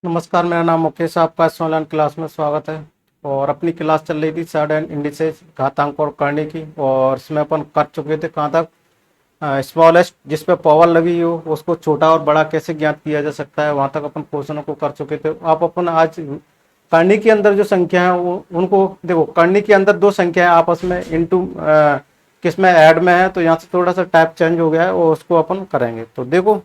नमस्कार, मेरा नाम मुकेश, आपका इस ऑनलाइन क्लास में स्वागत है। और अपनी क्लास चल रही थी सैड एंड इंडिसेस घातांक और करने की, और इसमें अपन कर चुके थे कहाँ तक स्मॉलेस्ट जिस पे पावर लगी हो उसको छोटा और बड़ा कैसे ज्ञात किया जा सकता है, वहाँ तक अपन क्वेश्चनों को कर चुके थे। आप अपन आज करने के अंदर जो संख्या है वो उनको देखो। करने के अंदर दो संख्या है आपस में इंटू किस में ऐड में है, तो यहाँ से थोड़ा सा टाइप चेंज हो गया है और उसको अपन करेंगे। तो देखो,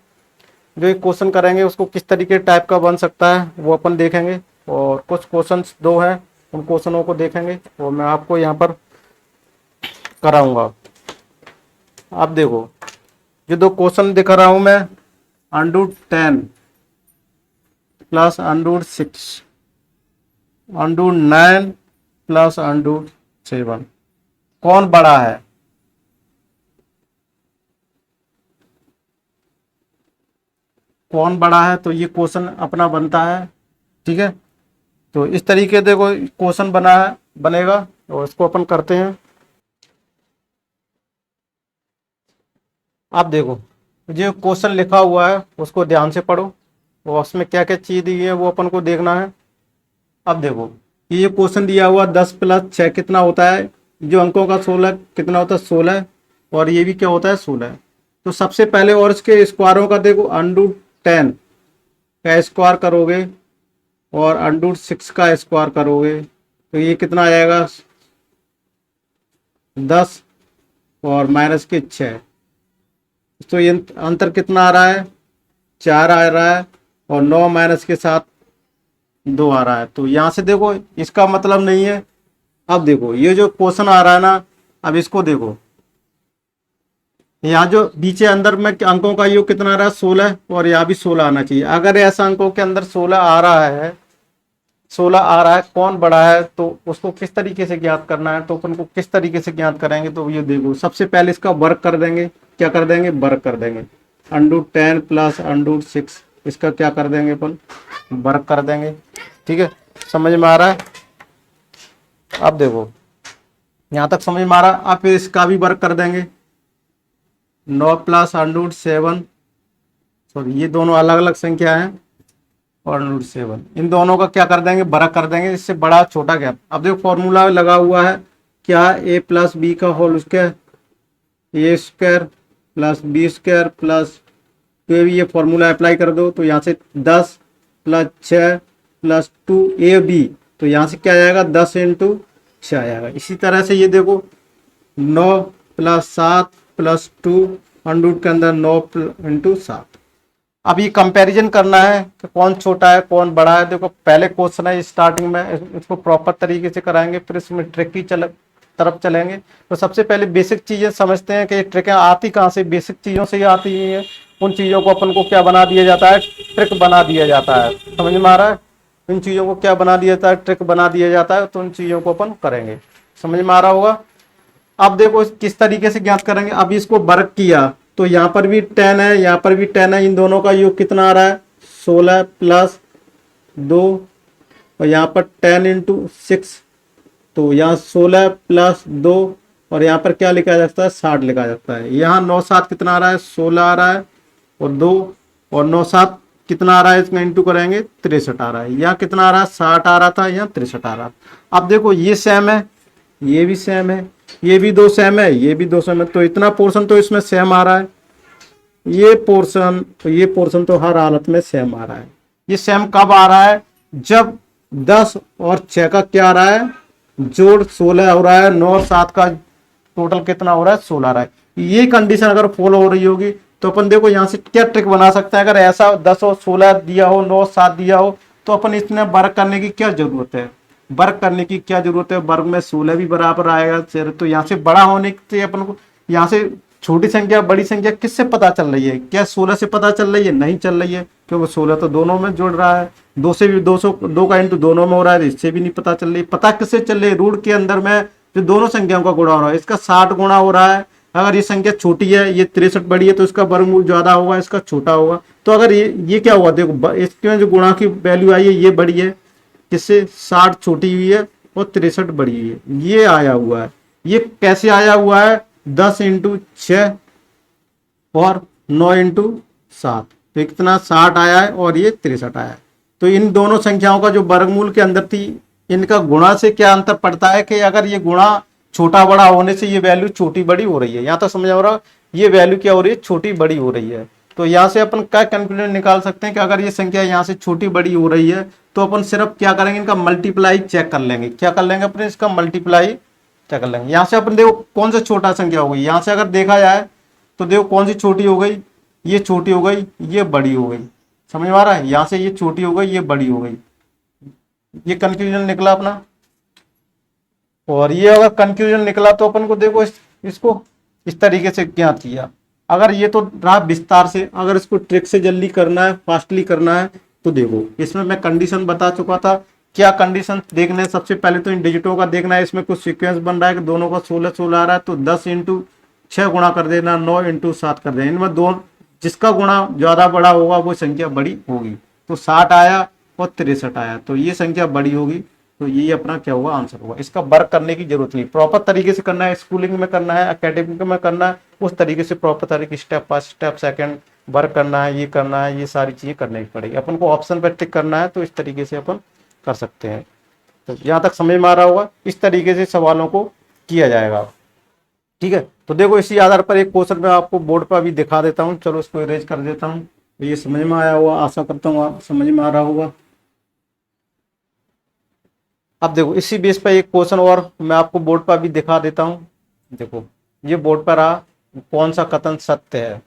जो एक क्वेश्चन करेंगे उसको किस तरीके टाइप का बन सकता है वो अपन देखेंगे। और कुछ क्वेश्चंस दो हैं, उन क्वेश्चनों को देखेंगे और मैं आपको यहाँ पर कराऊंगा। आप देखो, जो दो क्वेश्चन दिखा रहा हूं मैं, √10 प्लस √6, √9 प्लस √7, कौन बड़ा है? कौन बड़ा है? तो ये क्वेश्चन अपना बनता है, ठीक है। तो इस तरीके देखो क्वेश्चन बना है, बनेगा और इसको अपन करते हैं। आप देखो, जो क्वेश्चन लिखा हुआ है उसको ध्यान से पढ़ो और उसमें क्या क्या चीज दी है वो अपन को देखना है। अब देखो, ये क्वेश्चन दिया हुआ 10 + 6 कितना होता है, जो अंकों का 16 कितना होता है 16, और ये भी क्या होता है 16। तो सबसे पहले और इसके स्क्वायरों का देखो, √10 का स्क्वायर करोगे और √6 का स्क्वायर करोगे तो ये कितना आएगा 10 और माइनस के 6। तो ये अंतर कितना आ रहा है 4 आ रहा है, और 9 माइनस के साथ 2 आ रहा है। तो यहाँ से देखो इसका मतलब नहीं है। अब देखो ये जो क्वेश्चन आ रहा है ना, अब इसको देखो, यहाँ जो बीचे अंदर में अंकों का योग कितना आ रहा है 16, और यहाँ भी 16 आना चाहिए। अगर ऐसा अंकों के अंदर 16 आ रहा है, 16 आ रहा है, कौन बड़ा है, तो उसको किस तरीके से ज्ञात करना है। तो अपन को किस तरीके से ज्ञात करेंगे, तो ये देखो सबसे पहले इसका वर्ग कर देंगे। क्या कर देंगे? वर्ग कर देंगे। √10 प्लस √6, इसका क्या कर देंगे अपन? वर्ग कर देंगे। ठीक है, समझ में आ रहा है? अब देखो यहाँ तक समझ में आ रहा है। अब फिर इसका भी वर्ग कर देंगे। 9 प्लस √7, सॉरी ये दोनों अलग अलग संख्या हैं, और √7 इन दोनों का क्या कर देंगे? वर्ग कर देंगे। इससे बड़ा छोटा गैप। अब देखो फॉर्मूला लगा हुआ है क्या, a+b का whole square, a² plus b² plus, तो भी ये फॉर्मूला अप्लाई कर दो। तो यहाँ से 10 + 6 + 2ab, तो यहाँ से क्या आएगा 10 × 6 आएगा। इसी तरह से ये देखो 9 + 7 + 2, √ के अंदर 9 × 7। अब ये कंपैरिजन करना है कि कौन छोटा है कौन बड़ा है। देखो पहले क्वेश्चन है, स्टार्टिंग में इसको प्रॉपर तरीके से कराएंगे, फिर इसमें ट्रिक की तरफ चलेंगे। तो सबसे पहले बेसिक चीजें समझते हैं कि ये ट्रिक आती कहाँ से, बेसिक चीजों से ही आती है। उन चीजों को अपन को क्या बना दिया जाता है? ट्रिक बना दिया जाता है। समझ में आ रहा है? इन चीजों को क्या बना दिया जाता है? ट्रिक बना दिया जाता है। तो उन चीजों को अपन करेंगे। समझ में आ रहा होगा? अब देखो किस तरीके से ज्ञात करेंगे। अब इसको वर्ग किया तो यहाँ पर भी 10 है, यहाँ पर भी 10 है। इन दोनों का योग कितना आ रहा है 16 + 2, और यहाँ पर 10 × 6, तो यहाँ 16 + 2, और यहाँ पर क्या लिखा जा सकता है 60 लिखा जा सकता है। यहाँ 9 7 कितना आ रहा है 16 आ रहा है, और 2, और 9 7 कितना आ रहा है, इसमें इंटू करेंगे 63 आ रहा है। यहाँ कितना आ रहा है 60 आ रहा था, यहाँ 63 आ रहा है। अब देखो ये सेम है, ये भी सेम है, ये भी दो सेम है, ये भी दो सेम है। तो इतना पोर्शन तो इसमें सेम आ रहा है। ये पोर्शन तो हर हालत में सेम आ रहा है। ये सेम कब आ रहा है? जब 10 और 6 का क्या आ रहा है जोड़ 16 हो रहा है, 9 और 7 का टोटल कितना हो रहा है 16 आ रहा है। ये कंडीशन अगर फॉलो हो रही होगी तो अपन देखो यहाँ से क्या ट्रिक बना सकते हैं। अगर ऐसा 10 और 16 दिया हो, 9 और 7 दिया हो, तो अपन इसमें वर्ग करने की क्या जरूरत है? वर्ग करने की क्या जरूरत है? वर्ग में 16 भी बराबर आएगा। तो यहाँ से बड़ा होने से अपन को, यहाँ से छोटी संख्या बड़ी संख्या किससे पता चल रही है? क्या 16 से पता चल रही है? नहीं चल रही है, क्योंकि 16 तो दोनों में जुड़ रहा है। 2 से भी 200, 2 का इंटू दोनों में हो रहा है, इससे भी नहीं पता चल रही। पता किससे चल रही है? रूट के अंदर में जो दोनों संख्याओं का गुणा हो रहा है, इसका 60 गुणा हो रहा है। अगर ये संख्या छोटी है, ये 63 बड़ी है, तो इसका वर्गमूल ज्यादा होगा, इसका छोटा होगा। तो अगर ये क्या हुआ देखो, इसके जो गुणा की वैल्यू आई है ये बड़ी है, किससे 60 छोटी हुई है और 63 बड़ी हुई है। ये आया हुआ है। ये कैसे आया हुआ है? 10 × 6 और 9 × 7, तो कितना 60 आया है और ये 63 आया है। तो इन दोनों संख्याओं का जो वर्गमूल के अंदर थी, इनका गुणा से क्या अंतर पड़ता है कि अगर ये गुणा छोटा बड़ा होने से ये वैल्यू छोटी बड़ी हो रही है। यहाँ तक समझ आ रहा है, ये वैल्यू क्या हो रही है, छोटी बड़ी हो रही है। तो यहाँ से अपन क्या कंक्लूजन निकाल सकते हैं कि अगर ये संख्या यहाँ से छोटी बड़ी हो रही है तो अपन सिर्फ क्या करेंगे, इनका मल्टीप्लाई चेक कर लेंगे। क्या कर लेंगे अपने, इसका मल्टीप्लाई चेक कर लेंगे। यहाँ से अपन देखो कौन सा छोटा संख्या हो गई, यहाँ से अगर देखा जाए तो देखो कौन सी छोटी हो गई, ये छोटी हो गई, ये बड़ी हो गई। समझ में आ रहा है, यहाँ से ये छोटी हो गई, ये बड़ी हो गई। ये कंक्लूजन निकला अपना। और ये अगर कंक्लूजन निकला तो अपन को देखो इसको इस तरीके से ज्ञात किया। अगर ये तो रहा विस्तार से, अगर इसको ट्रिक से जल्दी करना है, फास्टली करना है, तो देखो इसमें मैं कंडीशन बता चुका था। क्या कंडीशन देखना है, सबसे पहले तो इन डिजिटों का देखना है। इसमें कुछ सीक्वेंस बन रहा है कि दोनों का 16 आ रहा है, तो 10 इंटू 6 गुणा कर देना, 9 इंटू 7 कर देना। इनमें दो जिसका गुणा ज्यादा बड़ा होगा वो संख्या बड़ी होगी। तो 60 आया और 63 आया, तो ये संख्या बड़ी होगी। तो ये अपना क्या हुआ, आंसर हुआ। इसका वर्क करने की जरूरत नहीं, प्रॉपर तरीके से करना है। स्कूलिंग में करना है, एकेडमिक में करना है, उस तरीके से प्रॉपर तरीके step by step second work करना है, ये करना है, ये सारी चीजें करनी पड़ेगी। अपन को ऑप्शन पर टिक करना है, तो इस तरीके से अपन कर सकते हैं। तो यहाँ तक समझ में आ रहा होगा, इस तरीके से सवालों को किया जाएगा। ठीक है, तो देखो इसी आधार पर एक क्वेश्चन मैं आपको बोर्ड पर अभी दिखा देता हूँ। चलो इसको इरेज कर देता हूँ। तो ये समझ में आया होगा, आशा करता हूँ आप समझ में आ रहा होगा। अब देखो इसी बेस पर एक क्वेश्चन और मैं आपको बोर्ड पर भी दिखा देता हूँ। देखो ये बोर्ड पर आ, कौन सा कथन सत्य है।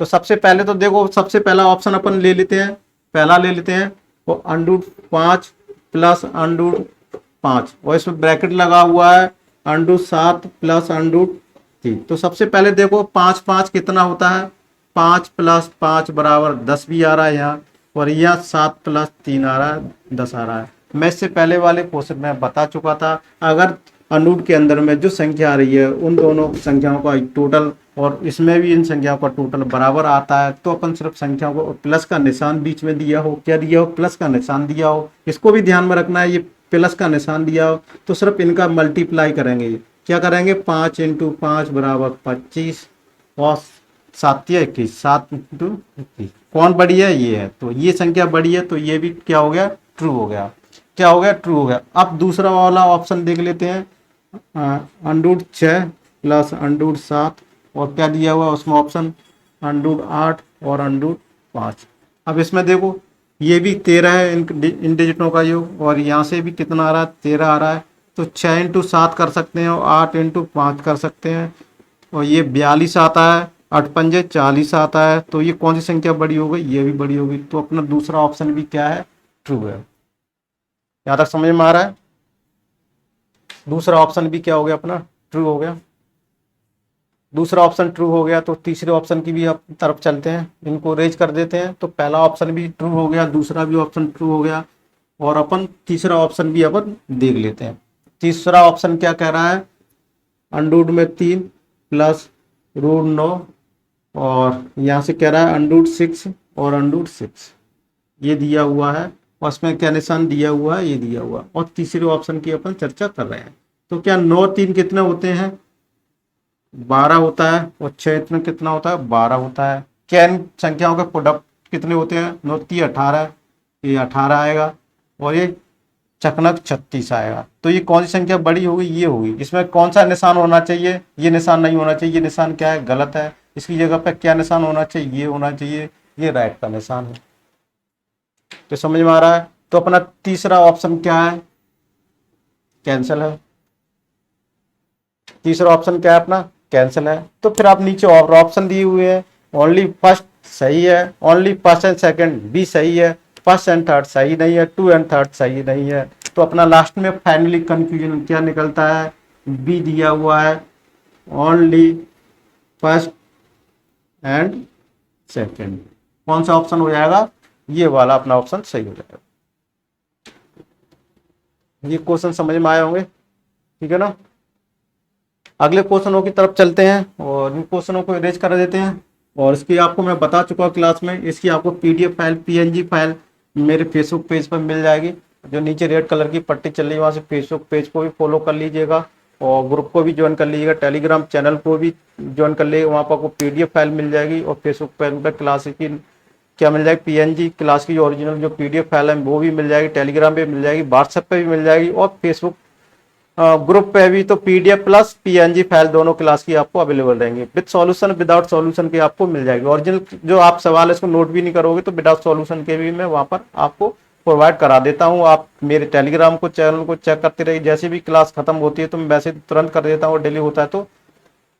तो सबसे पहले तो देखो, सबसे पहला ऑप्शन अपन ले लेते हैं, पहला ले लेते हैं, वो √5 प्लस √5, और इसमें ब्रैकेट लगा हुआ है √7 प्लस √3। तो सबसे पहले देखो 5 5 कितना होता है, 5 + 5 = 10 भी आ रहा है यहाँ, और यहाँ 7 + 3 आ रहा है, 10 आ रहा है। मैं इससे पहले वाले क्वेश्चन में बता चुका था, अगर अनूट के अंदर में जो संख्या आ रही है उन दोनों संख्याओं का टोटल, और इसमें भी इन संख्याओं का टोटल बराबर आता है, तो अपन सिर्फ संख्याओं को प्लस का निशान बीच में दिया हो, क्या दिया हो, प्लस का निशान दिया हो, इसको भी ध्यान में रखना है। ये प्लस का निशान दिया हो तो सिर्फ इनका मल्टीप्लाई करेंगे। क्या करेंगे, 5 × 5 = 25, और 7 × 21, 7 × 21। कौन बड़ी है, ये है, तो ये संख्या बड़ी है, तो ये भी क्या हो गया, ट्रू हो गया। क्या हो गया, ट्रू हो गया। अब दूसरा वाला ऑप्शन देख लेते हैं, √6 प्लस √7, और क्या दिया हुआ उसमें ऑप्शन √8 और √5। अब इसमें देखो ये भी 13 है, इन डिजिटों का योग, और यहाँ से भी कितना आ रहा है, 13 आ रहा है। तो 6 × 7 कर सकते हैं, और 8 × 5 कर सकते हैं, और ये 42 आता है, 8 पंजे 40 आता है। तो ये कौन सी संख्या बड़ी हो गई, ये भी बड़ी होगी। तो अपना दूसरा ऑप्शन भी क्या है, ट्रू है। यहाँ तक समझ में आ रहा है, दूसरा ऑप्शन भी क्या हो गया अपना, ट्रू हो गया। दूसरा ऑप्शन ट्रू हो गया, तो तीसरे ऑप्शन की भी तरफ चलते हैं, इनको रेज कर देते हैं। तो पहला ऑप्शन भी ट्रू हो गया, दूसरा भी ऑप्शन ट्रू हो गया, और अपन तीसरा ऑप्शन भी अपन देख लेते हैं। तीसरा ऑप्शन क्या कह रहा है, √3 प्लस √9, और यहाँ से कह रहा है √6 और √6, ये दिया हुआ है, और उसमें क्या निशान दिया हुआ है, ये दिया हुआ। और तीसरे ऑप्शन की अपन चर्चा कर रहे हैं। तो क्या 9 3 कितने होते हैं, 12 होता है, और 6 इतना कितना होता है, 12 होता है। क्या इन संख्याओं के प्रोडक्ट कितने होते हैं, 9 3 18, ये 18 आएगा, और ये चकनक 36 आएगा। तो ये कौन सी संख्या बड़ी होगी, ये होगी। इसमें कौन सा निशान होना चाहिए, ये निशान नहीं होना चाहिए, ये निशान क्या है, गलत है। इसकी जगह पर क्या निशान होना चाहिए, ये होना चाहिए, ये राइट का निशान है। तो समझ में आ रहा है। तो अपना तीसरा ऑप्शन क्या है, कैंसिल है। तीसरा ऑप्शन क्या है अपना, कैंसिल है। तो फिर आप नीचे और ऑप्शन दिए हुए हैं, ओनली फर्स्ट सही है, ओनली फर्स्ट एंड सेकंड भी सही है, फर्स्ट एंड थर्ड सही नहीं है, 2 एंड 3 सही नहीं है। तो अपना लास्ट में फाइनली कंक्लूजन क्या निकलता है, बी दिया हुआ है, ओनली फर्स्ट एंड सेकंड। कौन सा ऑप्शन हो जाएगा, ये वाला अपना ऑप्शन सही हो जाएगा। ये क्वेश्चन समझ में आए होंगे, ठीक है ना। अगले क्वेश्चनों की तरफ चलते हैं, और इन क्वेश्चनों को इरेज कर देते हैं। और इसकी आपको मैं बता चुका हूँ क्लास में, इसकी आपको PDF फाइल, PNG फाइल मेरे फेसबुक पेज पर मिल जाएगी। जो नीचे रेड कलर की पट्टी चल रही है, वहाँ से फेसबुक पेज को भी फॉलो कर लीजिएगा, और ग्रुप को भी ज्वाइन कर लीजिएगा, टेलीग्राम चैनल को भी ज्वाइन कर लीजिएगा। वहाँ पर आपको PDF फाइल मिल जाएगी, और फेसबुक पेज पर क्लास की क्या मिल जाएगी, पीएनजी क्लास की ओरिजिनल जो पीडीएफ फाइल है वो भी मिल जाएगी, टेलीग्राम पे मिल जाएगी, व्हाट्सएप पे भी मिल जाएगी और फेसबुक ग्रुप पे भी। तो पीडीएफ प्लस पीएनजी फाइल दोनों क्लास की आपको अवेलेबल रहेंगे, विद सॉल्यूशन विदाउट सॉल्यूशन की आपको मिल जाएगी। ओरिजिनल जो आप सवाल है इसको नोट भी नहीं करोगे तो विदाउट सॉल्यूशन के भी मैं वहां पर आपको प्रोवाइड करा देता हूँ। आप मेरे टेलीग्राम को चैनल को चेक करते रहिए, जैसे भी क्लास खत्म होती है तो मैं वैसे तुरंत कर देता हूँ, डेली होता है तो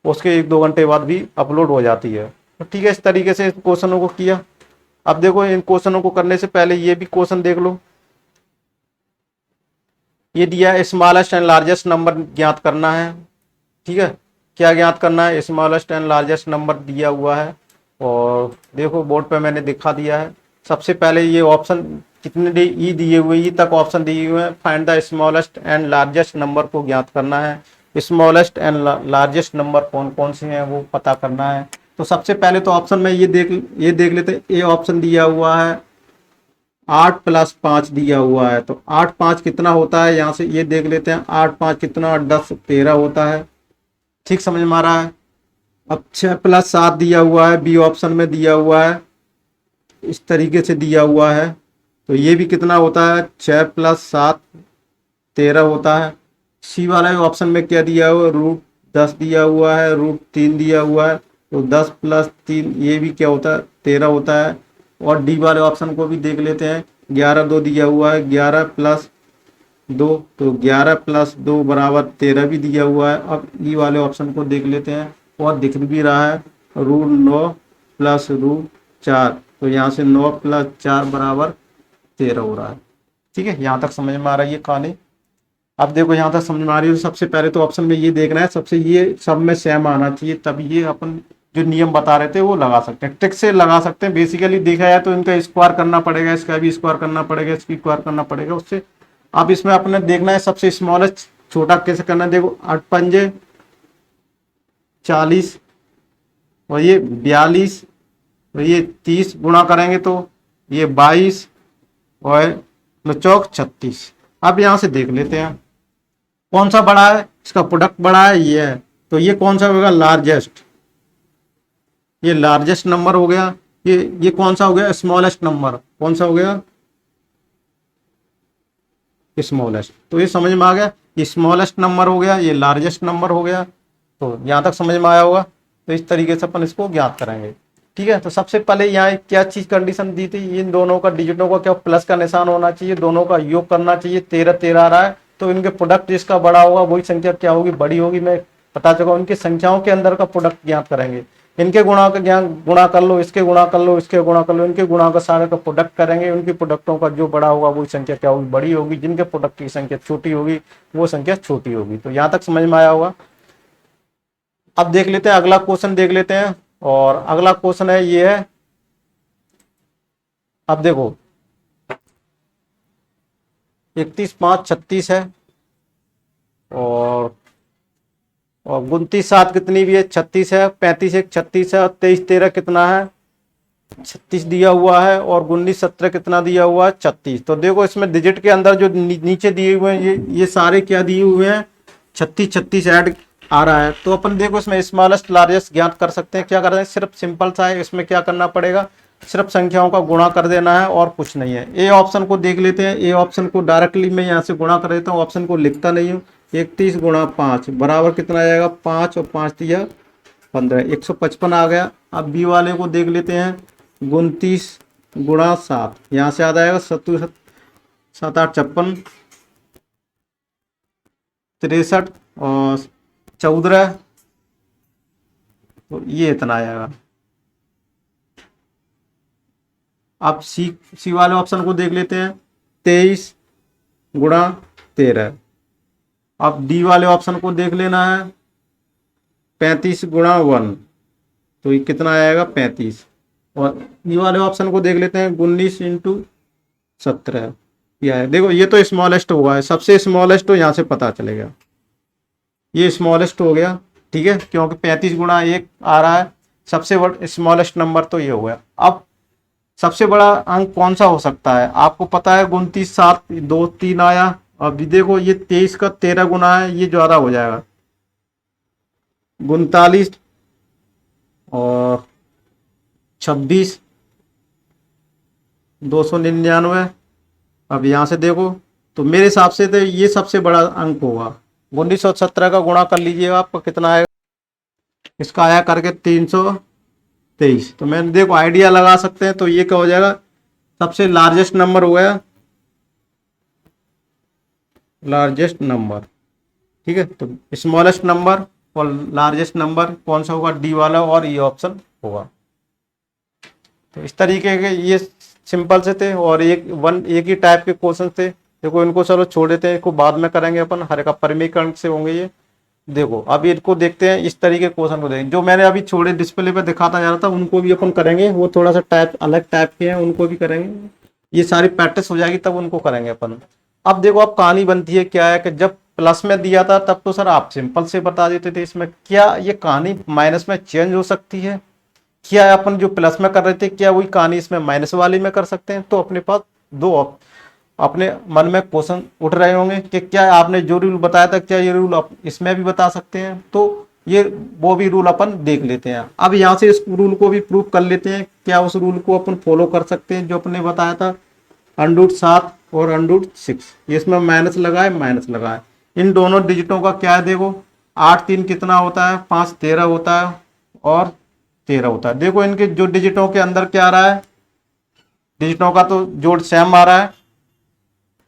उसके 1-2 घंटे बाद भी अपलोड हो जाती है। तो ठीक है, इस तरीके से क्वेश्चनों को किया। अब देखो इन क्वेश्चनों को करने से पहले ये भी क्वेश्चन देख लो। ये दिया है स्मॉलेस्ट एंड लार्जेस्ट नंबर ज्ञात करना है। ठीक है, क्या ज्ञात करना है, स्मॉलेस्ट एंड लार्जेस्ट नंबर दिया हुआ है और देखो बोर्ड पे मैंने दिखा दिया है। सबसे पहले ये ऑप्शन कितने ई दिए हुए, ई तक ऑप्शन दिए हुए हैं। Find the smallest and largest number को ज्ञात करना है। स्मॉलेस्ट एंड लार्जेस्ट नंबर कौन कौन से हैं वो पता करना है। तो सबसे पहले तो ऑप्शन में ये देख लेते हैं। ए ऑप्शन दिया हुआ है 8 + 5 दिया हुआ है, तो 8 5 कितना होता है, यहाँ से ये देख लेते हैं। 8 5 कितना, 10 13 होता है। ठीक समझ में आ रहा है। अब 6 + 7 दिया हुआ है, बी ऑप्शन में दिया हुआ है, इस तरीके से दिया हुआ है। तो ये भी कितना होता है, 6 + 7 13 होता है। सी वाले ऑप्शन में क्या दिया हुआ है, √10 दिया हुआ है, √3 दिया हुआ है। तो 10 + 3 ये भी क्या होता है, 13 होता है। और डी वाले ऑप्शन को भी देख लेते हैं। 11 2 दिया हुआ है, 11 + 2, तो 11 + 2 = 13 भी दिया हुआ है। अब ई वाले ऑप्शन को देख लेते हैं और दिख भी रहा है, √9 + √4, तो यहाँ से 9 + 4 = 13 हो रहा है। ठीक है, यहाँ तक समझ में आ रही है कहानी। अब देखो यहाँ तक समझ में आ रही है। सबसे पहले तो ऑप्शन में ये देखना है, सबसे ये सब में सेम आना चाहिए, तभी ये अपन जो नियम बता रहे थे वो लगा सकते हैं, ट्रिक से लगा सकते हैं। बेसिकली देखा जाए तो इनका स्क्वायर करना पड़ेगा, इसका भी स्क्वायर करना पड़ेगा, इसकी स्क्वायर करना पड़ेगा उससे। अब इसमें अपने देखना है सबसे स्मॉलेस्ट छोटा कैसे करना है। देखो 8 पंजे 40 और ये 42 और ये 30 गुणा करेंगे तो ये 22 और चौक 36। अब यहाँ से देख लेते हैं कौन सा बड़ा है, इसका प्रोडक्ट बड़ा है ये है, तो ये कौन सा होगा, लार्जेस्ट। ये लार्जेस्ट नंबर हो गया। ये कौन सा हो गया, स्मॉलेस्ट नंबर। कौन सा हो गया, स्मॉलेस्ट। तो ये समझ में आ गया, ये स्मॉलेस्ट नंबर हो गया, ये लार्जेस्ट नंबर हो गया। तो यहाँ तक समझ में आया होगा। तो इस तरीके से अपन इसको ज्ञात करेंगे। ठीक है, तो सबसे पहले यहाँ क्या चीज कंडीशन दी थी, इन दोनों का डिजिटों का क्या प्लस का निशान होना चाहिए, दोनों का योग करना चाहिए। 13 13 आ रहा है तो इनके प्रोडक्ट जिसका बड़ा होगा वही संख्या क्या होगी, बड़ी होगी। मैं पता चला उनकी संख्याओं के अंदर का प्रोडक्ट ज्ञात करेंगे। इनके गुणा का ज्ञान गुणा कर लो, इसके गुणा कर लो, इसके गुणा कर लो, इनके गुणा का सारे का प्रोडक्ट करेंगे। उनकी प्रोडक्टों का जो बड़ा होगा वही संख्या क्या होगी, बड़ी होगी। जिनके प्रोडक्ट की संख्या छोटी होगी वो संख्या छोटी होगी। तो यहाँ तक समझ में आया होगा। अब देख लेते हैं अगला क्वेश्चन देख लेते हैं। और अगला क्वेश्चन है ये है, अब देखो 31 5 36 है और 29 7 कितनी भी है, 36 है। 35 1 36 है और 23 13 कितना है, 36 दिया हुआ है। और 19 17 कितना दिया हुआ है, 36। तो देखो इसमें डिजिट के अंदर जो नीचे दिए हुए हैं ये सारे क्या दिए हुए हैं, 36 36 ऐड आ रहा है। तो अपन देखो इसमें स्मॉलेस्ट लार्जेस्ट ज्ञात कर सकते हैं। क्या कर रहे हैं, सिर्फ सिंपल सा है। इसमें क्या करना पड़ेगा, सिर्फ संख्याओं का गुणा कर देना है और कुछ नहीं है। ए ऑप्शन को देख लेते हैं। ए ऑप्शन को डायरेक्टली मैं यहाँ से गुणा कर देता हूँ, ऑप्शन को लिखता नहीं हूँ। 31 × 5 बराबर कितना आ जाएगा, 5 और 5 दिया 15, 155 आ गया। अब बी वाले को देख लेते हैं। 29 × 7 यहाँ से आ जाएगा 7 7 8 56, 63 और 14, तो ये इतना आएगा। अब सी वाले ऑप्शन को देख लेते हैं। 23 × 13। अब डी वाले ऑप्शन को देख लेना है। 35 × 1, तो ये कितना आएगा, 35। और ई वाले ऑप्शन को देख लेते हैं। 19 × 17 क्या है, देखो ये तो स्मॉलेस्ट हुआ है, सबसे स्मॉलेस्ट तो यहाँ से पता चलेगा, ये स्मॉलेस्ट हो गया। ठीक है, क्योंकि 35 × 1 आ रहा है, सबसे बड़ा स्मॉलेस्ट नंबर तो ये हो गया। अब सबसे बड़ा अंक कौन सा हो सकता है, आपको पता है 29 7 2 3 आया। अब देखो ये 23 का 13 गुना है, ये ज्यादा हो जाएगा, 39 और 26 299। अब यहाँ से देखो तो मेरे हिसाब से तो ये सबसे बड़ा अंक होगा। 1917 का गुणा कर लीजिएगा, आपका कितना आएगा, इसका आया करके 323। तो मैंने देखो आइडिया लगा सकते हैं, तो ये क्या हो जाएगा, सबसे लार्जेस्ट नंबर हो गया, लार्जेस्ट नंबर। ठीक है, तो स्मॉलेस्ट नंबर और लार्जेस्ट नंबर कौन सा होगा, डी वाला, और ये ऑप्शन होगा। तो इस तरीके के ये सिंपल से थे, और एक ही टाइप के क्वेश्चन थे। देखो इनको चलो छोड़ देते हैं, इनको बाद में करेंगे अपन, हर का परिमीकरण से होंगे ये। देखो अभी इनको देखते हैं, इस तरीके के क्वेश्चन को देखें जो मैंने अभी छोड़े डिस्प्ले पे दिखाता जा रहा था, उनको भी अपन करेंगे। वो थोड़ा सा टाइप अलग टाइप के हैं, उनको भी करेंगे। ये सारी प्रैक्टिस हो जाएगी तब उनको करेंगे अपन। अब देखो अब कहानी बनती है क्या है कि जब प्लस में दिया था तब तो सर आप सिंपल से बता देते थे, इसमें क्या ये कहानी माइनस में चेंज हो सकती है, क्या अपन जो प्लस में कर रहे थे क्या वही कहानी इसमें माइनस वाली में कर सकते हैं। तो अपने पास अपने मन में क्वेश्चन उठ रहे होंगे कि क्या आपने जो रूल बताया था क्या ये रूल इसमें भी बता सकते हैं। तो ये वो भी रूल अपन देख लेते हैं। अब यहाँ से इस रूल को भी प्रूव कर लेते हैं, क्या उस रूल को अपन फॉलो कर सकते हैं जो अपने बताया था, √7 और √6। इसमें माइनस लगाए माइनस लगाए, इन दोनों डिजिटों का क्या है देखो, 8 3 कितना होता है, 5 13 होता है, और 13 होता है। देखो इनके जो डिजिटों के अंदर क्या आ रहा है, डिजिटों का तो जोड़ सेम आ रहा है।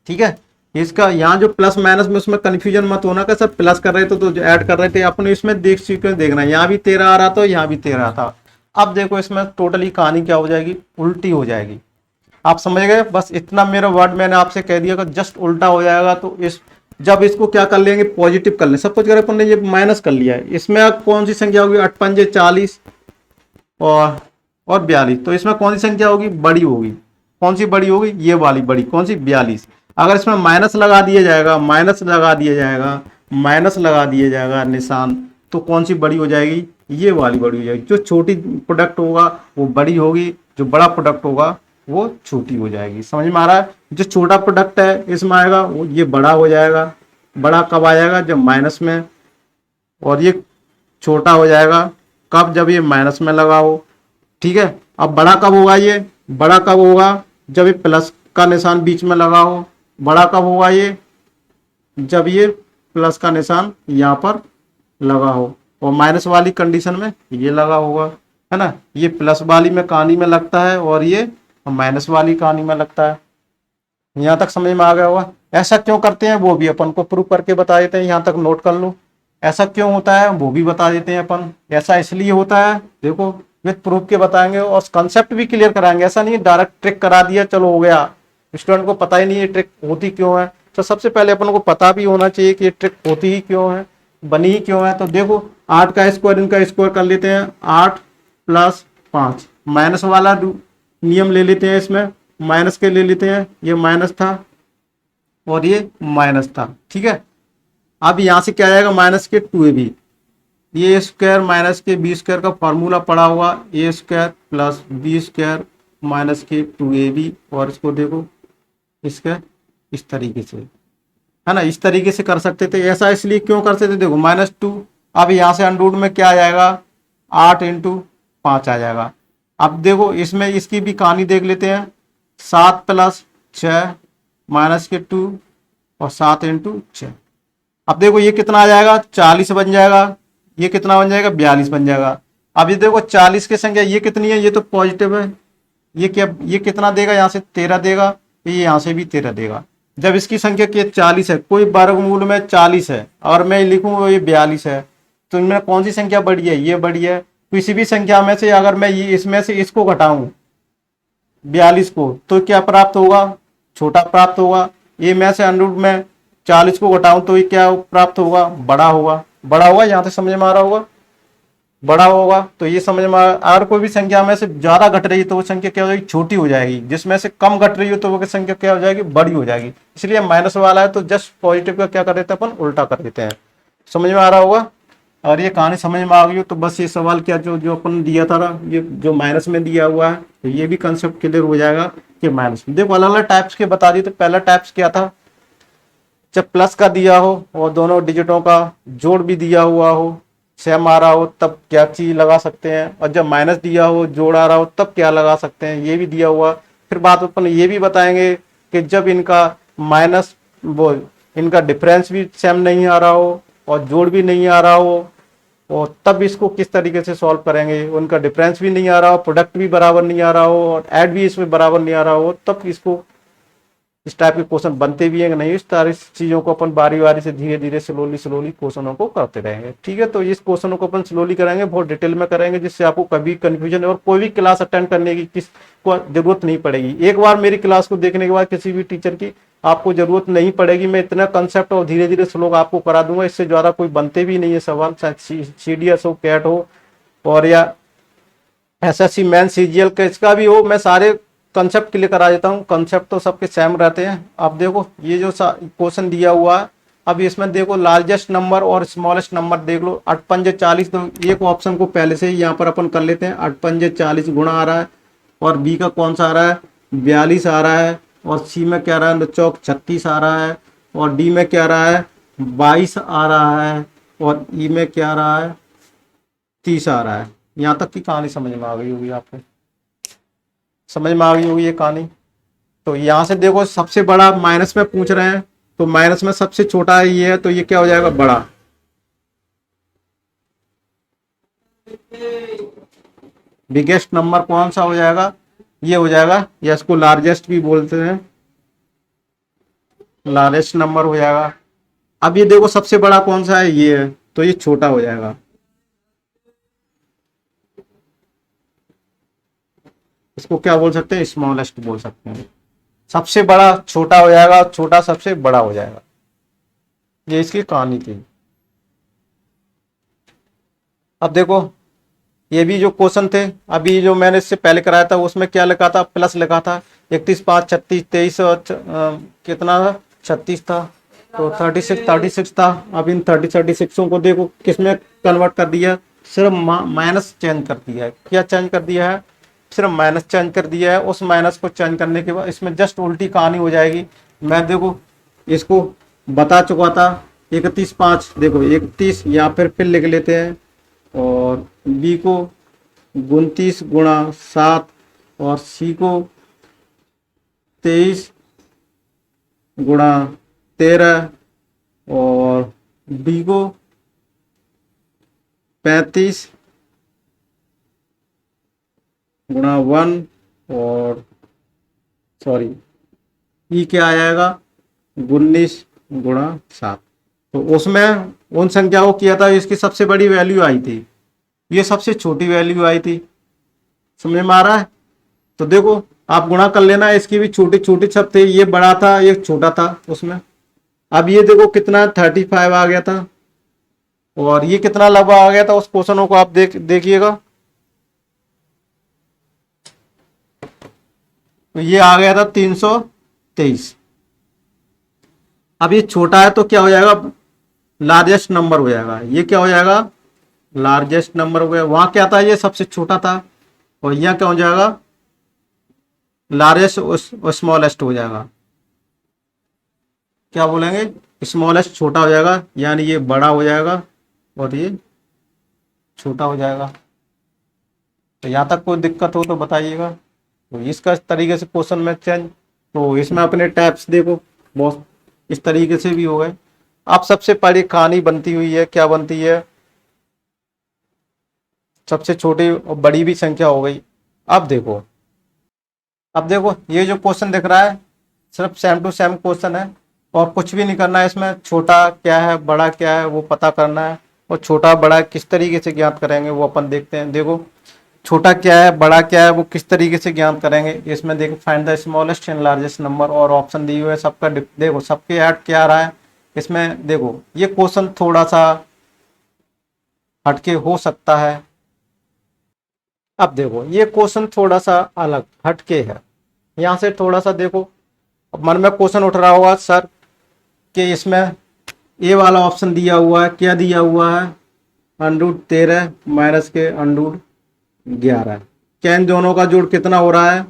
ठीक है, इसका यहाँ जो प्लस माइनस में उसमें कंफ्यूजन मत होना कि सर प्लस कर रहे थे तो ऐड कर रहे थे, अपने इसमें देख सीक्वेंस देखना, यहाँ भी 13 आ रहा था, यहाँ भी 13 था। अब देखो इसमें टोटली कहानी क्या हो जाएगी, उल्टी हो जाएगी। आप समझ गए, बस इतना मेरा वर्ड मैंने आपसे कह दिया कि जस्ट उल्टा हो जाएगा। तो इस जब इसको क्या कर लेंगे, पॉजिटिव कर लें, सब कुछ अपन ने ये माइनस कर लिया है, इसमें अब कौन सी संख्या होगी, 8 पंजे 40 और 42। तो इसमें कौन सी संख्या होगी, बड़ी होगी। कौन सी बड़ी होगी, ये वाली बड़ी, कौन सी, 42। अगर इसमें माइनस लगा दिया जाएगा, माइनस लगा दिया जाएगा, माइनस लगा दिया जाएगा निशान, तो कौन सी बड़ी हो जाएगी, ये वाली बड़ी हो जाएगी। जो छोटी प्रोडक्ट होगा वो बड़ी होगी, जो बड़ा प्रोडक्ट होगा वो छोटी हो जाएगी। समझ में आ रहा है, जो छोटा प्रोडक्ट है इसमें आएगा वो ये बड़ा हो जाएगा। बड़ा कब आ जाएगा, जब माइनस में, और ये छोटा हो जाएगा कब, जब ये माइनस में लगा हो। ठीक है, अब बड़ा कब होगा, ये बड़ा कब होगा, जब ये प्लस का निशान बीच में लगा हो। बड़ा कब होगा ये, जब ये प्लस का निशान यहाँ पर लगा हो, और माइनस वाली कंडीशन में ये लगा होगा, है ना। ये प्लस वाली में कहानी में लगता है और ये माइनस वाली कहानी में लगता है। यहाँ तक समझ में आ गया होगा। ऐसा क्यों करते हैं वो भी अपन को प्रूव करके बता देते हैं, यहाँ तक नोट कर लो। ऐसा क्यों होता है वो भी बता देते हैं अपन। ऐसा इसलिए होता है, देखो विद प्रूफ के बताएंगे और कंसेप्ट भी क्लियर कराएंगे। ऐसा नहीं डायरेक्ट ट्रिक करा दिया चलो हो गया, स्टूडेंट को पता ही नहीं है ट्रिक होती क्यों है। तो सबसे पहले अपन को पता भी होना चाहिए कि ये ट्रिक होती ही क्यों है, बनी ही क्यों है। तो देखो 8 का स्क्वायर, इनका स्क्वायर कर लेते हैं, 8 + 5, माइनस वाला नियम ले लेते हैं, इसमें माइनस के ले लेते हैं, ये माइनस था और ये माइनस था। ठीक है, अब यहाँ से क्या आएगा, माइनस के 2ab, ए स्क्वायर माइनस के बी स्क्वायर का फॉर्मूला पड़ा हुआ, a² + b² माइनस के 2ab। और इसको देखो इसका इस तरीके से, है ना, इस तरीके से कर सकते थे। ऐसा इसलिए क्यों करते थे, देखो -2, अब यहाँ से अंडर रूट में क्या आ जाएगा, 8 × 5 आ जाएगा। अब देखो इसमें इसकी भी कहानी देख लेते हैं, 7 + 6 माइनस के 2 और 7 × 6। अब देखो ये कितना आ जाएगा, 40 बन जाएगा, ये कितना बन जाएगा, 42 बन जाएगा। अब ये देखो 40 की संख्या ये कितनी है, ये तो पॉजिटिव है, ये क्या, ये कितना देगा, यहाँ से 13 देगा, ये यहाँ से भी 13 देगा। जब इसकी संख्या क्या 40 है, कोई वर्गमूल में 40 है और मैं लिखूँ ये 42 है, तो इनमें कौन सी संख्या बड़ी है, ये बड़ी है। किसी भी संख्या में से अगर मैं ये इसमें से इसको घटाऊं 42 को, तो क्या प्राप्त होगा, छोटा प्राप्त होगा। ये में से अंडर रूट में 40 को घटाऊं तो ये क्या प्राप्त होगा, बड़ा होगा। बड़ा होगा, यहाँ से समझ में आ रहा होगा, बड़ा होगा। तो ये समझ में अगर कोई भी संख्या में से ज्यादा घट रही है तो वो संख्या क्या हो जाएगी, छोटी हो जाएगी। जिसमें से कम घट रही हो तो वो संख्या क्या हो जाएगी, बड़ी हो जाएगी। इसलिए माइनस वाला है तो जस्ट पॉजिटिव का क्या कर देते हैं अपन, उल्टा कर देते हैं। समझ में आ रहा होगा। और ये कहानी समझ में आ गई हो तो बस ये सवाल क्या जो जो अपन दिया था ना, ये जो माइनस में दिया हुआ है, तो ये भी कंसेप्ट क्लियर हो जाएगा कि माइनस में। देखो अलग अलग टाइप्स के बता दिए। तो पहला टाइप्स क्या था, जब प्लस का दिया हो और दोनों डिजिटों का जोड़ भी दिया हुआ हो, सेम आ रहा हो, तब क्या चीज लगा सकते हैं। और जब माइनस दिया हो, जोड़ आ रहा हो, तब क्या लगा सकते हैं, ये भी दिया हुआ। फिर बात अपन ये भी बताएंगे कि जब इनका माइनस वो इनका डिफरेंस भी सेम नहीं आ रहा हो और जोड़ भी नहीं आ रहा हो, और तब इसको किस तरीके से सॉल्व करेंगे। उनका डिफरेंस भी नहीं आ रहा हो, प्रोडक्ट भी बराबर नहीं आ रहा हो और ऐड भी इसमें बराबर नहीं आ रहा हो, तब इसको इस टाइप के क्वेश्चन बनते भी हैं कि नहीं। इस तरह चीज़ों को अपन बारी बारी से धीरे धीरे स्लोली स्लोली क्वेश्चनों को करते रहेंगे। ठीक है, तो इस क्वेश्चनों को अपन स्लोली कराएंगे, बहुत डिटेल में करेंगे, जिससे आपको कभी कंफ्यूजन और कोई भी क्लास अटेंड करने की किस को जरूरत नहीं पड़ेगी। एक बार मेरी क्लास को देखने के बाद किसी भी टीचर की आपको जरूरत नहीं पड़ेगी। मैं इतना कंसेप्ट और धीरे धीरे स्लो आपको करा दूंगा, इससे ज्यादा कोई बनते भी नहीं है सवाल, चाहे CDS हो, कैट हो और या SSC मेन CGL का इसका भी हो। मैं सारे कंसेप्ट क्लियर करा देता हूँ। कंसेप्ट तो सबके सेम रहते हैं। अब देखो ये जो क्वेश्चन दिया हुआ है, अब इसमें देखो लार्जेस्ट नंबर और स्मॉलेस्ट नंबर देख लो। 8 पंजे 40, तो एक ऑप्शन को पहले से ही यहाँ पर अपन कर लेते हैं। 8 पंजे 40 गुणा आ रहा है, और बी का कौन सा आ रहा है, 42 आ रहा है, और सी में क्या आ रहा है, चौक 36 आ रहा है, और डी में क्या आ रहा है, 22 आ रहा है, और ई में क्या आ रहा है, 30 आ रहा है। यहाँ तक की कहानी समझ में आ गई होगी आपको, समझ में आ गई होगी ये कहानी। तो यहाँ से देखो सबसे बड़ा माइनस में पूछ रहे हैं, तो माइनस में सबसे छोटा ये है, तो ये क्या हो जाएगा, बड़ा। बिगेस्ट नंबर कौन सा हो जाएगा, ये हो जाएगा, या इसको लार्जेस्ट भी बोलते हैं, लार्जेस्ट नंबर हो जाएगा। अब ये देखो सबसे बड़ा कौन सा है, ये है, तो ये छोटा हो जाएगा। इसको क्या बोल सकते हैं, स्मॉलेस्ट बोल सकते हैं। सबसे बड़ा छोटा हो जाएगा, छोटा सबसे बड़ा हो जाएगा। ये इसकी कहानी थी। अब देखो ये भी जो क्वेश्चन थे, अभी जो मैंने इससे पहले कराया था उसमें क्या लिखा था, प्लस लिखा था। 31 5 36 23 कितना था, 36 था, तो 36 था। अब इन 36 को देखो किसमें कन्वर्ट कर दिया, सिर्फ माइनस चेंज कर दिया है। क्या चेंज कर दिया है, सिर्फ माइनस चेंज कर दिया है। उस माइनस को चेंज करने के बाद इसमें जस्ट उल्टी कहानी हो जाएगी। मैं देखो इसको बता चुका था। 31 5 देखो 31, या फिर लिख लेते हैं, और बी को 29 गुणा 7, और सी को 23 गुणा 13, और डी को 35 गुणा 1, और सॉरी ई क्या आ जाएगा, 19 गुणा 7। तो उसमें उन संख्याओं को किया था, इसकी सबसे बड़ी वैल्यू आई थी, ये सबसे छोटी वैल्यू आई थी। समझ में आ रहा है। तो देखो आप गुणा कर लेना, इसकी भी छोटी छोटी सब थे, ये बड़ा था ये छोटा था उसमें। अब ये देखो कितना 35 आ गया था, और ये कितना लगभग आ गया था। उस क्वेश्चनों को आप देखिएगा, तो ये आ गया था 323। अब ये छोटा है तो क्या हो जाएगा, लार्जेस्ट नंबर हो जाएगा। ये क्या हो जाएगा, लार्जेस्ट नंबर हो गया। वहां क्या था, ये सबसे छोटा था, और यहाँ क्या हो जाएगा, लार्जेस्ट और स्मॉलेस्ट हो जाएगा। क्या बोलेंगे, स्मॉलेस्ट छोटा हो जाएगा, यानी ये बड़ा हो जाएगा और ये छोटा हो जाएगा। तो यहाँ तक कोई दिक्कत हो तो बताइएगा। तो इसका इस तरीके से क्वेश्चन में चेंज, तो इसमें अपने टाइप्स देखो बहुत इस तरीके से भी हो गए। अब सबसे पहले कहानी बनती हुई है, क्या बनती है, सबसे छोटी और बड़ी भी संख्या हो गई। अब देखो ये जो क्वेश्चन दिख रहा है सिर्फ सेम टू सेम क्वेश्चन है, और कुछ भी नहीं करना है इसमें। छोटा क्या है बड़ा क्या है वो पता करना है, और छोटा बड़ा किस तरीके से ज्ञात करेंगे वो अपन देखते हैं। देखो छोटा क्या है बड़ा क्या है वो किस तरीके से ज्ञात करेंगे। इसमें देखो find the smallest and largest number, और ऑप्शन दिए हुए है सबका। देखो सबके ऐड क्या आ रहा है इसमें। देखो ये क्वेश्चन थोड़ा सा हटके हो सकता है। अब देखो ये क्वेश्चन थोड़ा सा अलग हटके है, यहाँ से थोड़ा सा देखो। अब मन में क्वेश्चन उठ रहा होगा सर कि इसमें ए वाला ऑप्शन दिया हुआ है, क्या दिया हुआ है, √13 माइनस के √11। क्या इन दोनों का जोड़ कितना हो रहा है,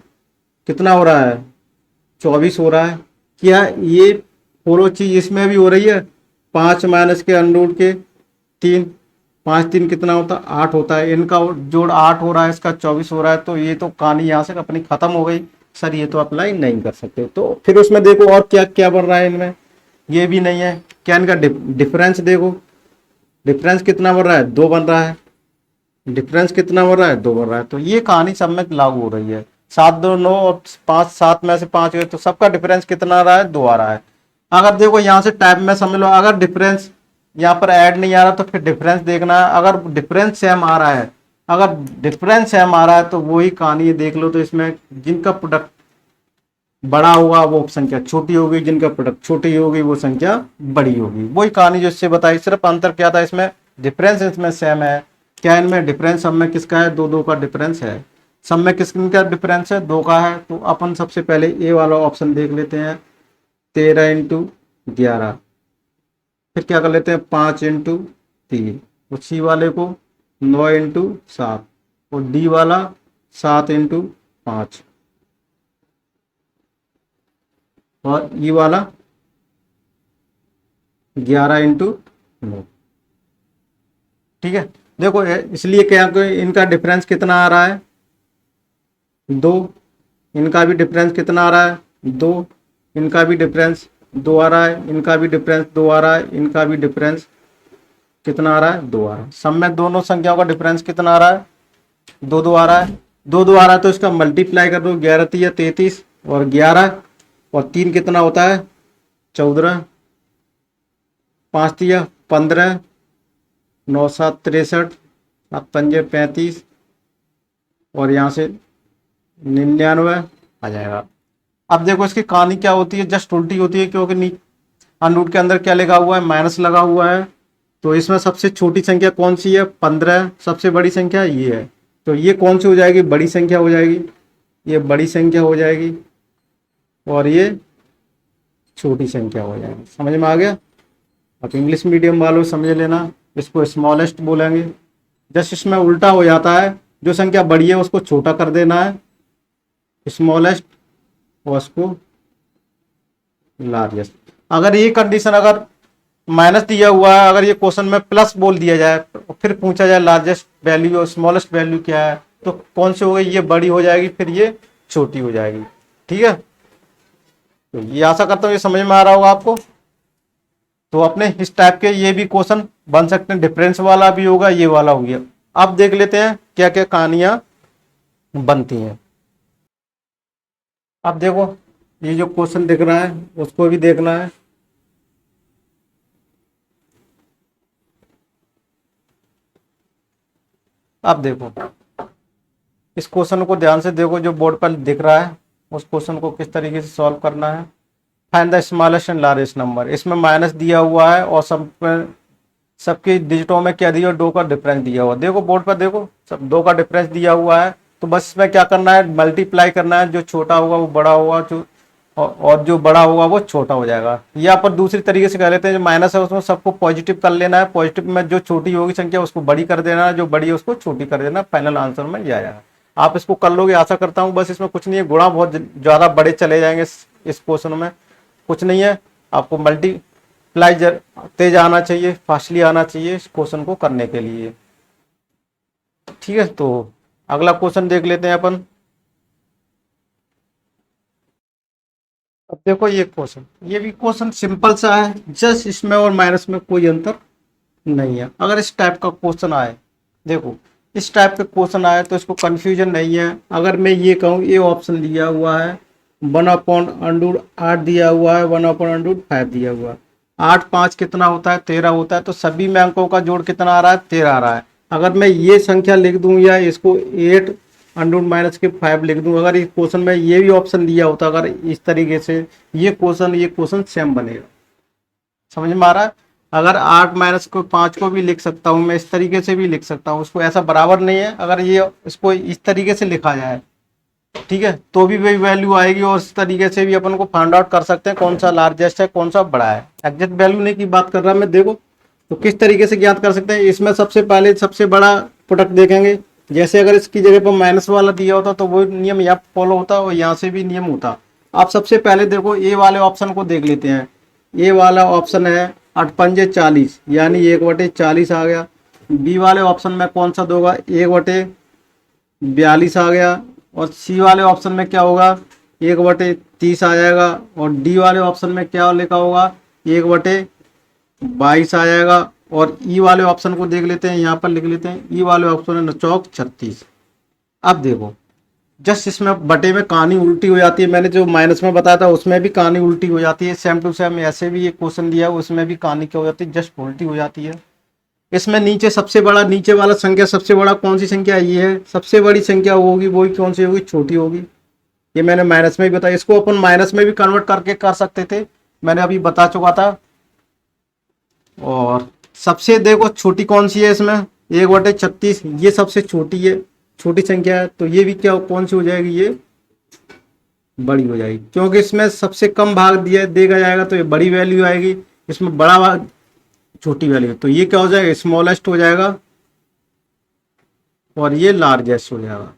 24 हो रहा है। क्या ये पूरी चीज इसमें भी हो रही है, 5 माइनस के √3, 5 3 कितना होता है, 8 होता है। इनका जोड़ 8 हो रहा है, इसका 24 हो रहा है। तो ये तो कहानी यहाँ से अपनी खत्म हो गई। सर ये तो अप्लाई नहीं कर सकते। तो फिर उसमें देखो और क्या क्या बन रहा है इनमें, ये भी नहीं है। क्या इनका डिफरेंस देखो, डिफरेंस कितना बन रहा है, 2 बन रहा है। डिफरेंस कितना बन रहा है, 2 बन रहा है। तो ये कहानी सब में लागू हो रही है। 7 2 9 और 5 7 में से 5 हुए तो सबका डिफरेंस कितना आ रहा है, 2 आ रहा है। अगर देखो यहाँ से टाइप में समझ लो, अगर डिफरेंस यहाँ पर ऐड नहीं आ रहा तो फिर डिफरेंस देखना है। अगर डिफरेंस सेम आ रहा है, अगर डिफरेंस सेम आ रहा है तो वही कहानी देख लो। तो इसमें जिनका प्रोडक्ट बड़ा होगा वो संख्या छोटी होगी, जिनका प्रोडक्ट छोटी होगी वो संख्या बड़ी होगी। वही कहानी जो इससे बताई, सिर्फ अंतर क्या था इसमें, डिफरेंस इसमें सेम है। क्या इनमें डिफरेंस सब में किसका है, 2 2 का डिफरेंस है। सब में किसका डिफरेंस है, 2 का है। तो अपन सबसे पहले ए वाला ऑप्शन देख लेते हैं, 13 इंटू 11। फिर क्या कर लेते हैं, 5 इंटू 3। और सी वाले को 9 इंटू 7। और डी वाला 7 इंटू 5। और ई वाला 11 इंटू 9। ठीक है, देखो इसलिए क्या इनका डिफरेंस कितना आ रहा है, 2। इनका भी डिफरेंस कितना आ रहा है, 2। इनका भी डिफरेंस 2 आ रहा है। इनका भी डिफरेंस 2 आ रहा है। इनका भी डिफरेंस कितना आ रहा है, 2 आ रहा है। सब में दोनों संख्याओं का डिफरेंस कितना आ रहा है, 2 2 आ रहा है। 2 2 आ रहा है तो इसका मल्टीप्लाई कर दो, 11 3 33 और 11 और 3 कितना होता है, 14। 5 3 15, 9 7 63, 7 5 35 और यहाँ से 99 आ जाएगा। अब देखो इसकी कहानी क्या होती है, जस्ट उल्टी होती है, क्योंकि अनरूट के अंदर क्या लिखा हुआ है, माइनस लगा हुआ है। तो इसमें सबसे छोटी संख्या कौन सी है, 15। सबसे बड़ी संख्या ये है। तो ये कौन सी हो जाएगी, बड़ी संख्या हो जाएगी। ये बड़ी संख्या हो जाएगी और ये छोटी संख्या हो जाएगी। समझ में आ गया। अब इंग्लिश मीडियम वालों समझ लेना, इसको स्मॉलेस्ट बोलेंगे। जस्ट इसमें उल्टा हो जाता है, जो संख्या बड़ी है उसको छोटा कर देना है, स्मॉलेस्ट, और उसको लार्जेस्ट। अगर ये कंडीशन अगर माइनस दिया हुआ है, अगर ये क्वेश्चन में प्लस बोल दिया जाए, फिर पूछा जाए लार्जेस्ट वैल्यू और स्मॉलेस्ट वैल्यू क्या है, तो कौन सी हो गई, ये बड़ी हो जाएगी, फिर ये छोटी हो जाएगी। ठीक है, तो ये आशा करता हूँ ये समझ में आ रहा होगा आपको। तो अपने इस टाइप के ये भी क्वेश्चन बन सकते हैं, डिफरेंस वाला भी होगा, ये वाला हो गया। अब देख लेते हैं क्या क्या कहानियां बनती हैं। अब देखो ये जो क्वेश्चन दिख रहा है उसको भी देखना है। अब देखो इस क्वेश्चन को ध्यान से देखो, जो बोर्ड पर दिख रहा है उस क्वेश्चन को किस तरीके से सॉल्व करना है। Find the smallest and largest number. इसमें माइनस दिया हुआ है और सबके डिजिटों में क्या दिया, 2 का डिफरेंस दिया हुआ। देखो बोर्ड पर देखो, सब 2 का डिफरेंस दिया हुआ है। तो बस इसमें क्या करना है, मल्टीप्लाई करना है। जो छोटा होगा वो बड़ा होगा, जो और जो बड़ा होगा वो छोटा हो जाएगा। या पर दूसरी तरीके से कह लेते हैं, जो माइनस है उसमें सबको पॉजिटिव कर लेना है। पॉजिटिव में जो छोटी होगी संख्या उसको बड़ी कर देना है, जो बड़ी है उसको छोटी कर देना। फाइनल आंसर में ये आएगा। आप इसको कर लोगे आशा करता हूँ। बस इसमें कुछ नहीं है, गुणा बहुत ज़्यादा बड़े चले जाएंगे इस क्वेश्चन में, कुछ नहीं है। आपको मल्टीप्लाई तेज आना चाहिए, फास्टली आना चाहिए इस क्वेश्चन को करने के लिए। ठीक है, तो अगला क्वेश्चन देख लेते हैं अपन। अब देखो ये क्वेश्चन, ये भी क्वेश्चन सिंपल सा है, जस्ट इसमें और माइनस में कोई अंतर नहीं है। अगर इस टाइप का क्वेश्चन आए, देखो इस टाइप का क्वेश्चन आए तो इसको कंफ्यूजन नहीं है। अगर मैं ये कहूँ, ये ऑप्शन दिया हुआ है 1/√8 दिया हुआ है, 1/√5 दिया हुआ है। 8 5 कितना होता है, 13 होता है। तो सभी में अंकों का जोड़ कितना आ रहा है, 13 आ रहा है। अगर मैं ये संख्या लिख दूं या इसको 8√-5 लिख दूं, अगर इस क्वेश्चन में ये भी ऑप्शन दिया होता, अगर इस तरीके से ये क्वेश्चन सेम बनेगा। समझ में आ रहा है। अगर 8-5 को भी लिख सकता हूँ मैं, इस तरीके से भी लिख सकता हूँ, उसको ऐसा बराबर नहीं है। अगर ये इसको इस तरीके से लिखा जाए, ठीक है, तो भी वही वैल्यू आएगी। और इस तरीके से भी अपन को फाइंड आउट कर सकते हैं कौन सा लार्जेस्ट है, कौन सा बड़ा है। एग्जैक्ट वैल्यू नहीं की बात कर रहा मैं। देखो तो किस तरीके से ज्ञात कर सकते हैं, इसमें सबसे पहले सबसे बड़ा प्रोडक्ट देखेंगे। जैसे अगर इसकी जगह पर माइनस वाला दिया होता तो वो नियम यहाँ फॉलो होता और यहाँ से भी नियम होता। आप सबसे पहले देखो ए वाले ऑप्शन को देख लेते हैं। ए वाला ऑप्शन है 8 पंजे 40, यानी 1/40 आ गया। बी वाले ऑप्शन में कौन सा दोगा, 1/42 आ गया। और सी वाले ऑप्शन में क्या होगा, 1/30 आ जाएगा। और डी वाले ऑप्शन में क्या लिखा होगा, 1/22 आ जाएगा। और ई वाले ऑप्शन को देख लेते हैं, यहाँ पर लिख लेते हैं, ई वाले ऑप्शन है 9 चौक 36। अब देखो जस्ट इसमें बटे में कहानी उल्टी हो जाती है, मैंने जो माइनस में बताया था उसमें भी कहानी उल्टी हो जाती है, सेम टू सेम ऐसे भी एक क्वेश्चन दिया है उसमें भी कहानी क्या हो जाती है, जस्ट उल्टी हो जाती है। इसमें नीचे सबसे बड़ा, नीचे वाला संख्या सबसे बड़ा कौन सी संख्या है, ये है सबसे बड़ी संख्या होगी, वही कौन सी होगी, छोटी होगी। ये मैंने माइनस में भी बताया, इसको अपन माइनस में भी कन्वर्ट करके कर सकते थे, मैंने अभी बता चुका था। और सबसे देखो छोटी कौन सी है इसमें, 1/36, ये सबसे छोटी है, छोटी संख्या है, तो ये भी क्या कौन सी हो जाएगी, ये बड़ी हो जाएगी, क्योंकि इसमें सबसे कम भाग दिया देगा जाएगा तो ये बड़ी वैल्यू आएगी, इसमें बड़ा भाग छोटी वैल्यू, तो ये क्या हो जाएगा, स्मॉलेस्ट हो जाएगा और ये लार्जेस्ट हो जाएगा।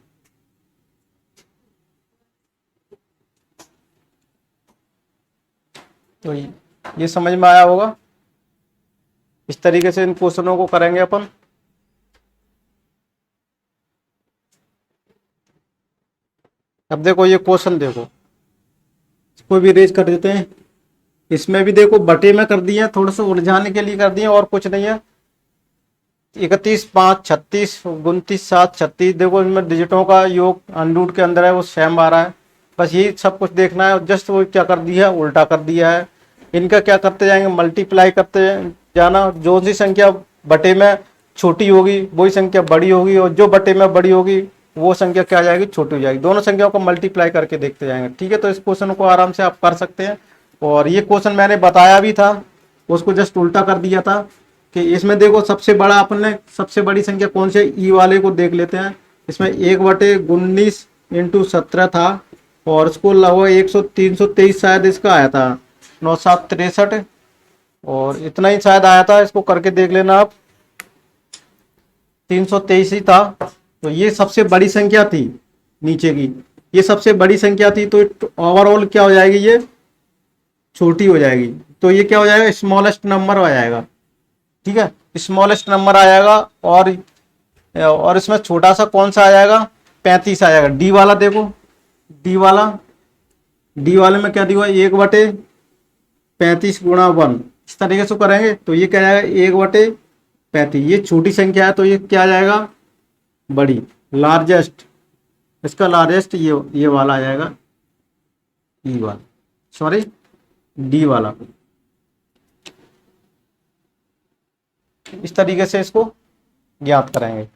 तो ये समझ में आया होगा। इस तरीके से इन क्वेश्चनों को करेंगे अपन। अब देखो ये क्वेश्चन देखो, इसको भी रेज कर देते हैं। इसमें भी देखो बटे में कर दिए, थोड़ा सा उलझाने के लिए कर दिए और कुछ नहीं है। 31 5 36 29 7 36, देखो इसमें डिजिटों का योग अंडरूट के अंदर है, वो सेम आ रहा है, बस यही सब कुछ देखना है। जस्ट वो क्या कर दिया है, उल्टा कर दिया है। इनका क्या करते जाएंगे, मल्टीप्लाई करते जाना, जो सी संख्या बटे में छोटी होगी वही संख्या बड़ी होगी, और जो बटे में बड़ी होगी वो संख्या क्या जाएगी, छोटी हो जाएगी। दोनों संख्याओं को मल्टीप्लाई करके देखते जाएंगे, ठीक है। तो इस क्वेश्चन को आराम से आप कर सकते हैं। और ये क्वेश्चन मैंने बताया भी था, उसको जस्ट उल्टा कर दिया था कि इसमें देखो सबसे बड़ा अपने सबसे बड़ी संख्या कौन सी है, ई वाले को देख लेते हैं। इसमें 1/19 × 17 था, और इसको लगभग 323 शायद इसका आया था, 9 7 63, और इतना ही शायद आया था, इसको करके देख लेना आप, 323 ही था। तो ये सबसे बड़ी संख्या थी नीचे की, ये सबसे बड़ी संख्या थी, तो ओवरऑल क्या हो जाएगी, ये छोटी हो जाएगी, तो ये क्या हो जाएगा, स्मॉलेस्ट नंबर आ जाएगा, ठीक है, स्मॉलेस्ट नंबर आ जाएगा। और इसमें छोटा सा कौन सा आ जाएगा, 35 आ जाएगा। डी वाला देखो, डी वाले में क्या दिया, 1/35 × 1, इस तरीके से करेंगे तो ये क्या जाएगा, 1/35, ये छोटी संख्या है तो ये क्या आ जाएगा, बड़ी, लार्जेस्ट, इसका लार्जेस्ट ये वाला आ जाएगा, ई वाला, सॉरी डी वाला। इस तरीके से इसको ज्ञात करेंगे।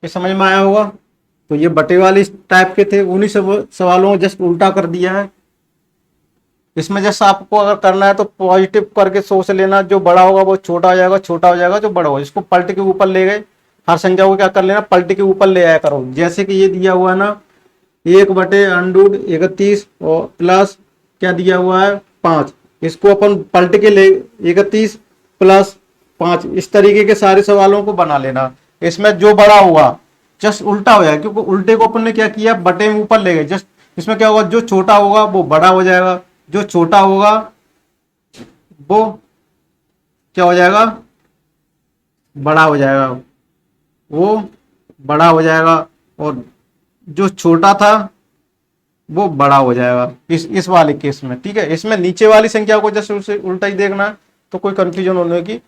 ये समझ में आया होगा। तो ये बटे वाले इस टाइप के थे, उन्हीं सब सवालों को जस्ट उल्टा कर दिया है। इसमें जस्ट आपको अगर करना है तो पॉजिटिव करके सोच लेना, जो बड़ा होगा वो छोटा हो जाएगा, छोटा हो जाएगा जो बड़ा होगा। इसको पलट के ऊपर ले गए, हर संख्या को क्या कर लेना, पलट के ऊपर ले आया करो। जैसे कि ये दिया हुआ है ना, 1/√31 और प्लस क्या दिया हुआ है, 5, इसको अपन पलट के ले 31 + 5, इस तरीके के सारे सवालों को बना लेना। इसमें जो बड़ा होगा जस्ट उल्टा हो जाएगा, क्योंकि उल्टे को अपन ने क्या किया, बटे में ऊपर ले गए। जस्ट इसमें क्या होगा, जो छोटा होगा वो बड़ा हो जाएगा, जो छोटा होगा वो क्या हो जाएगा, बड़ा हो जाएगा, वो बड़ा हो जाएगा, और जो छोटा था वो बड़ा हो जाएगा इस वाले केस में, ठीक है। इसमें नीचे वाली संख्या को जस्ट उसे उल्टा ही देखना है, तो कोई कंफ्यूजन होने की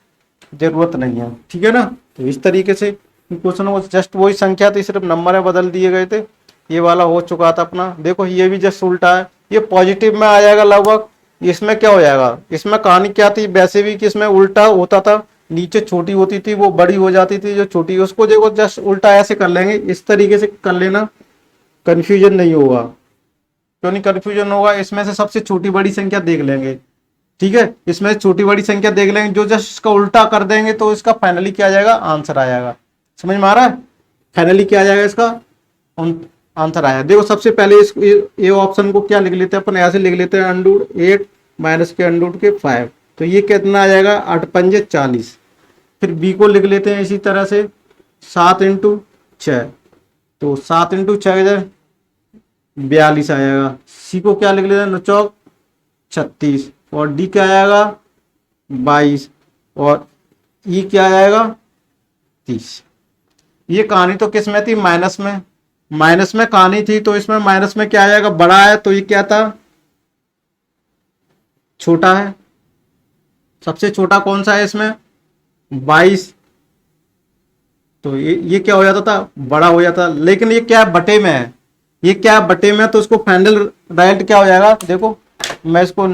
जरूरत नहीं है, ठीक है ना। तो इस तरीके से क्वेश्चन को जस्ट वही संख्या थी, सिर्फ नंबर में बदल दिए गए थे। ये वाला हो चुका था अपना, देखो ये भी जस्ट उल्टा है, ये पॉजिटिव में आ जाएगा लगभग। इसमें क्या हो जाएगा, इसमें कहानी क्या थी वैसे भी कि इसमें उल्टा होता था, नीचे छोटी होती थी वो बड़ी हो जाती थी, जो छोटी उसको देखो जस्ट उल्टा ऐसे कर लेंगे, इस तरीके से कर लेना, कंफ्यूजन नहीं होगा। क्यों नहीं कंफ्यूजन होगा, इसमें से सबसे छोटी बड़ी संख्या देख लेंगे, ठीक है, इसमें छोटी बड़ी संख्या देख लेंगे, जो जस्ट इसका उल्टा कर देंगे तो इसका फाइनली क्या आ जाएगा, आंसर आ जाएगा। समझ में आ रहा है, फाइनली क्या आ जाएगा, इसका आंसर आया। देखो सबसे पहले इस ये ऑप्शन को क्या लिख लेते हैं अपन, ऐसे लिख लेते हैं, √8 माइनस के √5, तो ये कितना आ जाएगा, 8 पंजे 40। फिर बी को लिख लेते हैं इसी तरह से, 7 × 6, तो 7 × 6 42 आ जाएगा। सी को क्या लिख लेते हैं, 9 चौक 36, और डी क्या आएगा 22, और ई क्या आएगा 30। ये कहानी तो किस में थी, माइनस में, माइनस में कहानी थी, तो इसमें माइनस में क्या आ जाएगा, बड़ा है, तो ये क्या था, छोटा है। सबसे छोटा कौन सा है इसमें, 22। तो ये क्या हो जाता था, बड़ा हो जाता। लेकिन ये क्या है, बटे में है, ये क्या है, बटे में है, तो इसको फाइनल रिजल्ट क्या हो जाएगा, देखो मैं इसको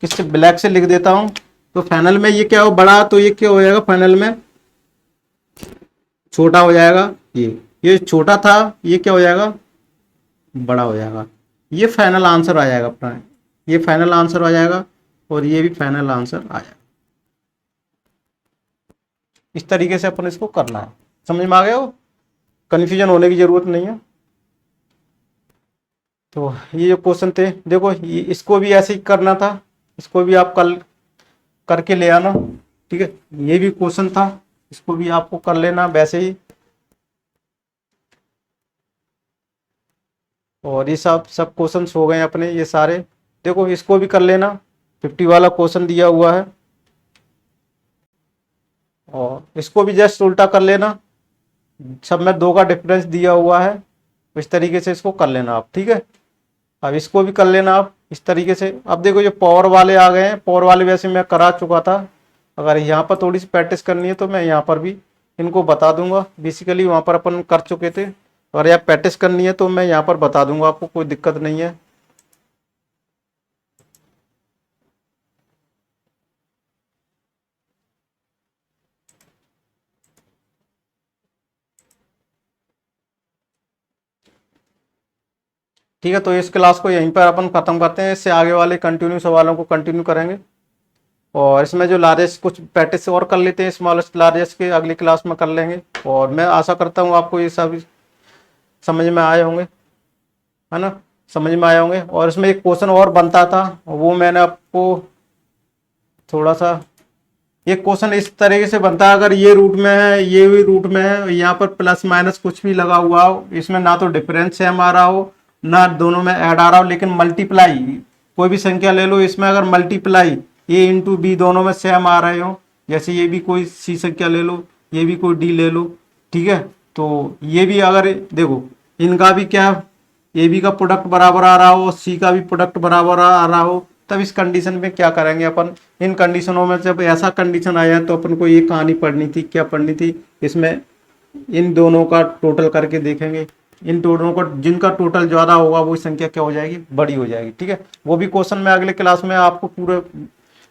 किससे ब्लैक से लिख देता हूं। तो फाइनल में ये क्या हो, बड़ा, तो ये क्या हो जाएगा, फाइनल में छोटा हो जाएगा। ये छोटा था, ये क्या हो जाएगा, बड़ा हो जाएगा। ये फाइनल आंसर आ जाएगा अपना, ये फाइनल आंसर आ जाएगा, और ये भी फाइनल आंसर आ जाएगा। इस तरीके से अपन इसको करना है। समझ में आ गया हो, कन्फ्यूजन होने की जरूरत नहीं है। तो ये जो क्वेश्चन थे, देखो इसको भी ऐसे ही करना था, इसको भी आप कल करके ले आना, ठीक है। ये भी क्वेश्चन था, इसको भी आपको कर लेना वैसे ही। और ये सब क्वेश्चंस हो गए अपने ये सारे। देखो इसको भी कर लेना, 50 वाला क्वेश्चन दिया हुआ है, और इसको भी जस्ट उल्टा कर लेना, सब में 2 का डिफरेंस दिया हुआ है, इस तरीके से इसको कर लेना आप, ठीक है। अब इसको भी कर लेना आप इस तरीके से। अब देखो ये पावर वाले आ गए हैं, पावर वाले वैसे मैं करा चुका था, अगर यहाँ पर थोड़ी सी प्रैक्टिस करनी है तो मैं यहाँ पर भी इनको बता दूंगा। बेसिकली वहाँ पर अपन कर चुके थे, अगर यहाँ प्रैक्टिस करनी है तो मैं यहाँ पर बता दूंगा आपको, कोई दिक्कत नहीं है। ठीक है, तो इस क्लास को यहीं पर अपन खत्म करते हैं, इससे आगे वाले कंटिन्यू सवालों को कंटिन्यू करेंगे। और इसमें जो लार्जेस्ट कुछ प्रैक्टिस और कर लेते हैं, स्मॉलेस्ट लार्जेस्ट के अगली क्लास में कर लेंगे। और मैं आशा करता हूँ आपको ये सब समझ में आए होंगे, है ना, समझ में आए होंगे। और इसमें एक क्वेश्चन और बनता था, वो मैंने आपको थोड़ा सा, ये क्वेश्चन इस तरीके से बनता है, अगर ये रूट में है, ये भी रूट में है, यहाँ पर प्लस माइनस कुछ भी लगा हुआ हो, इसमें ना तो डिफरेंस सेम आ रहा हो, ना दोनों में ऐड आ रहा हो, लेकिन मल्टीप्लाई कोई भी संख्या ले लो, इसमें अगर मल्टीप्लाई ए इंटू बी दोनों में सेम आ रहे हो, जैसे ये भी कोई सी संख्या ले लो, ये भी कोई डी ले लो, ठीक है। तो ये भी अगर देखो इनका भी क्या, ए बी का प्रोडक्ट बराबर आ रहा हो, सी का भी प्रोडक्ट बराबर आ रहा हो, तब इस कंडीशन में क्या करेंगे अपन, इन कंडीशनों में जब ऐसा कंडीशन आया तो अपन को ये कहानी पढ़नी थी, क्या पढ़नी थी, इसमें इन दोनों का टोटल करके देखेंगे, इन दोनों का जिनका टोटल ज्यादा होगा वो संख्या क्या हो जाएगी, बड़ी हो जाएगी, ठीक है। वो भी क्वेश्चन में अगले क्लास में आपको पूरे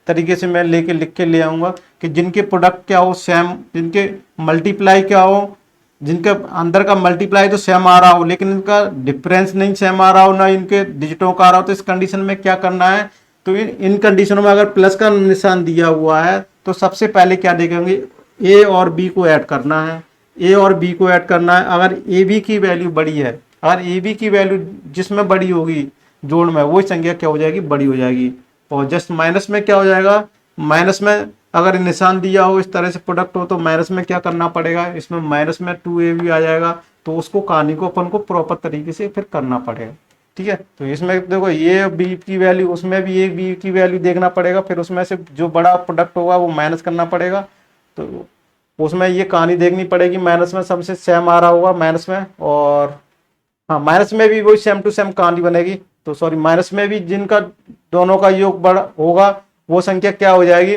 तरीके से मैं लेके लिख के ले आऊंगा कि जिनके प्रोडक्ट क्या हो सेम, जिनके मल्टीप्लाई क्या हो, जिनके अंदर का मल्टीप्लाई तो सेम आ रहा हो लेकिन इनका डिफरेंस नहीं सेम आ रहा हो, ना इनके डिजिटों का आ रहा हो, तो इस कंडीशन में क्या करना है, तो इन कंडीशनों में अगर प्लस का निशान दिया हुआ है तो सबसे पहले क्या देखेंगे, ए और बी को ऐड करना है, ए और बी को ऐड करना है। अगर ए बी की वैल्यू बड़ी है, अगर ए बी की वैल्यू जिसमें बड़ी होगी जोड़ में, वो संख्या क्या हो जाएगी, बड़ी हो जाएगी। और जस्ट माइनस में क्या हो जाएगा, माइनस में अगर निशान दिया हो इस तरह से प्रोडक्ट हो तो माइनस में क्या करना पड़ेगा, इसमें माइनस में 2a भी आ जाएगा, तो उसको कहानी को अपन को प्रॉपर तरीके से फिर करना पड़ेगा, ठीक है। तो इसमें देखो ये बी की वैल्यू, उसमें भी एक बी की वैल्यू देखना पड़ेगा, फिर उसमें से जो बड़ा प्रोडक्ट होगा वो माइनस करना पड़ेगा, तो उसमें ये कहानी देखनी पड़ेगी, माइनस में सबसे सेम आ रहा होगा माइनस में, और हाँ माइनस में भी वही सेम टू सेम कहानी बनेगी, तो सॉरी माइनस में भी जिनका दोनों का योग बड़ा होगा वो संख्या क्या हो जाएगी,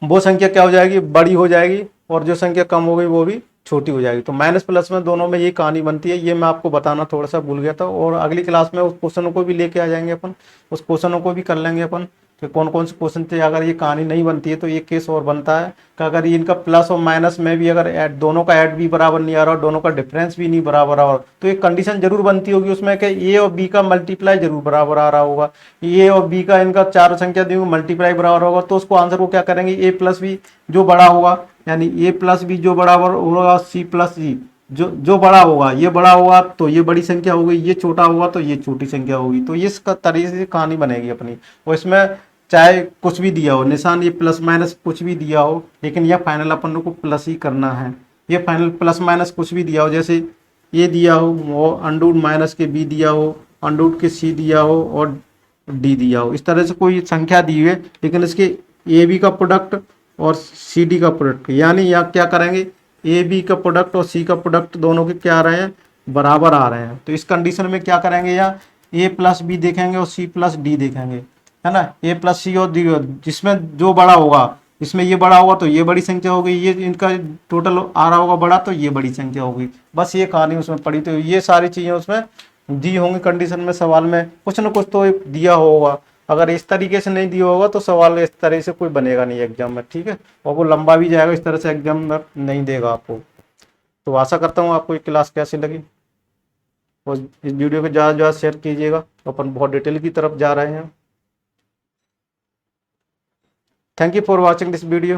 वो संख्या क्या हो जाएगी, बड़ी हो जाएगी, और जो संख्या कम हो गई वो भी छोटी हो जाएगी। तो माइनस प्लस में दोनों में ये कहानी बनती है, ये मैं आपको बताना थोड़ा सा भूल गया था। और अगली क्लास में उस क्वेश्चनों को भी लेके आ जाएंगे अपन, उस क्वेश्चनों को भी कर लेंगे अपन कि कौन कौन से क्वेश्चन थे। अगर ये कहानी नहीं बनती है तो ये केस और बनता है कि अगर ये इनका प्लस और माइनस में भी अगर ऐड दोनों का ऐड भी बराबर नहीं आ रहा, दोनों का डिफरेंस भी नहीं बराबर आ रहा, तो एक कंडीशन जरूर बनती होगी उसमें कि ए और बी का मल्टीप्लाई जरूर बराबर आ रहा होगा, ए और बी का इनका चार संख्या दी मल्टीप्लाई बराबर होगा, तो उसको आंसर को क्या करेंगे, ए प्लस बी जो बड़ा होगा, यानी ए प्लस बी जो बराबर होगा सी प्लस जी, जो बड़ा होगा ये बड़ा होगा तो ये बड़ी संख्या होगी, ये छोटा होगा तो ये छोटी संख्या होगी। तो ये इसका तरीके से कहानी बनेगी अपनी। और इसमें चाहे कुछ भी दिया हो निशान, ये प्लस माइनस कुछ भी दिया हो, लेकिन यह फाइनल अपन को प्लस ही करना है। ये फाइनल प्लस माइनस कुछ भी दिया हो, जैसे ये दिया हो वो अंडूड माइनस के बी दिया हो, अंडूड के सी दिया हो और डी दिया हो, इस तरह से कोई संख्या दी हुई है, लेकिन इसके ए बी का प्रोडक्ट और सी डी का प्रोडक्ट, यानी यहाँ क्या करेंगे, ए बी का प्रोडक्ट और सी का प्रोडक्ट दोनों के क्या आ रहे हैं, बराबर आ रहे हैं। तो इस कंडीशन में क्या करेंगे, यहाँ ए प्लस बी देखेंगे और सी प्लस डी देखेंगे, है ना। ए प्लस सी और डी, जिसमें जो बड़ा होगा, इसमें ये बड़ा होगा तो ये बड़ी संख्या होगी, ये इनका टोटल आ रहा होगा बड़ा तो ये बड़ी संख्या होगी। बस ये कहानी उसमें पड़ी, तो ये सारी चीज़ें उसमें दी होंगी कंडीशन में, सवाल में कुछ ना कुछ तो दिया होगा। अगर इस तरीके से नहीं दिया होगा तो सवाल इस तरह से कोई बनेगा नहीं एग्जाम में, ठीक है, और वो लंबा भी जाएगा, इस तरह से एग्जाम में नहीं देगा आपको। तो आशा करता हूँ आपको ये क्लास कैसी लगी, और इस वीडियो को ज़्यादा से ज़्यादा शेयर कीजिएगा। अपन बहुत डिटेल की तरफ जा रहे हैं। Thank you for watching this video.